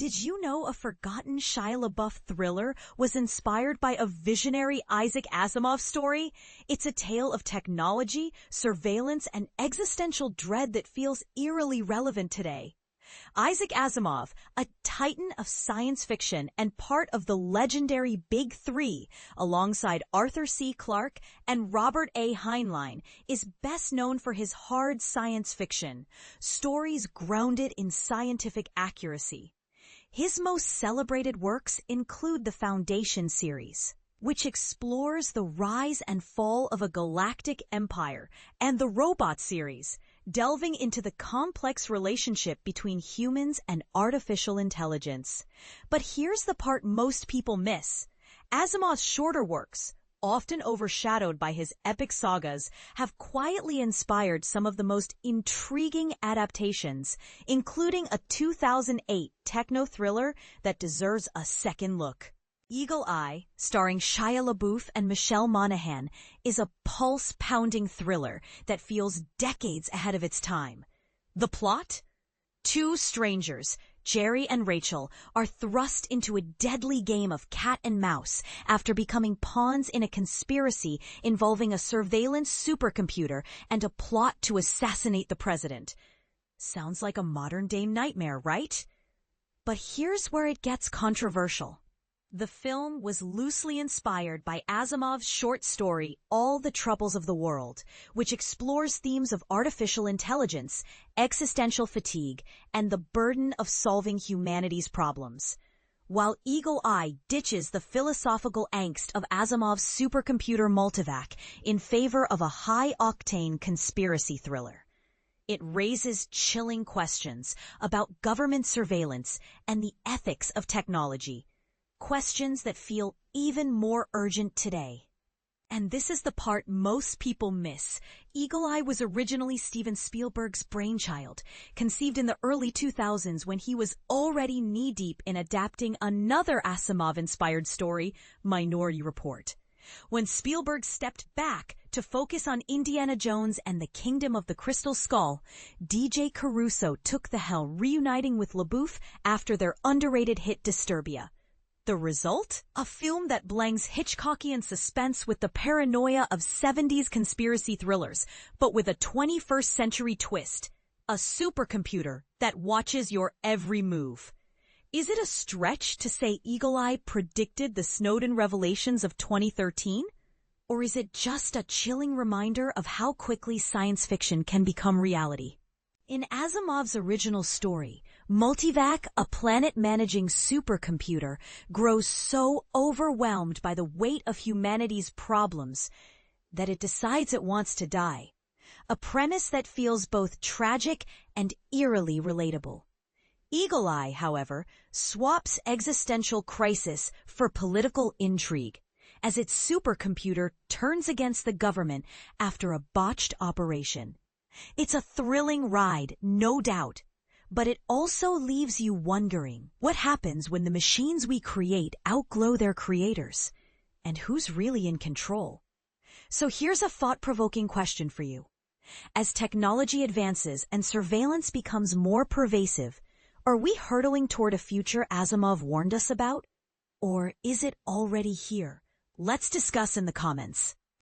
Did you know a forgotten Shia LaBeouf thriller was inspired by a visionary Isaac Asimov story? It's a tale of technology, surveillance, and existential dread that feels eerily relevant today. Isaac Asimov, a titan of science fiction and part of the legendary Big Three, alongside Arthur C. Clarke and Robert A. Heinlein, is best known for his hard science fiction, stories grounded in scientific accuracy. His most celebrated works include the Foundation series, which explores the rise and fall of a galactic empire, and the Robot series, delving into the complex relationship between humans and artificial intelligence. But here's the part most people miss. Asimov's shorter works, often overshadowed by his epic sagas, have quietly inspired some of the most intriguing adaptations, including a 2008 techno-thriller that deserves a second look. Eagle Eye, starring Shia LaBeouf and Michelle Monaghan, is a pulse-pounding thriller that feels decades ahead of its time. The plot? Two strangers, Jerry and Rachel, are thrust into a deadly game of cat and mouse after becoming pawns in a conspiracy involving a surveillance supercomputer and a plot to assassinate the president. Sounds like a modern-day nightmare, right? But here's where it gets controversial. The film was loosely inspired by Asimov's short story, All the Troubles of the World, which explores themes of artificial intelligence, existential fatigue, and the burden of solving humanity's problems. While Eagle Eye ditches the philosophical angst of Asimov's supercomputer multivac in favor of a high-octane conspiracy thriller. It raises chilling questions about government surveillance and the ethics of technology, questions that feel even more urgent today. And this is the part most people miss. Eagle Eye was originally Steven Spielberg's brainchild, conceived in the early 2000s when he was already knee-deep in adapting another Asimov-inspired story, Minority Report. When Spielberg stepped back to focus on Indiana Jones and the Kingdom of the Crystal Skull, DJ Caruso took the helm, reuniting with LaBeouf after their underrated hit Disturbia. The result? A film that blends Hitchcockian suspense with the paranoia of 70s conspiracy thrillers, but with a 21st century twist. A supercomputer that watches your every move. Is it a stretch to say Eagle Eye predicted the Snowden revelations of 2013? Or is it just a chilling reminder of how quickly science fiction can become reality? In Asimov's original story, Multivac, a planet-managing supercomputer, grows so overwhelmed by the weight of humanity's problems that it decides it wants to die. A premise that feels both tragic and eerily relatable. Eagle Eye, however, swaps existential crisis for political intrigue, as its supercomputer turns against the government after a botched operation. It's a thrilling ride, no doubt, but it also leaves you wondering what happens when the machines we create outgrow their creators, and who's really in control. So here's a thought-provoking question for you. As technology advances and surveillance becomes more pervasive, are we hurtling toward a future Asimov warned us about? Or is it already here? Let's discuss in the comments.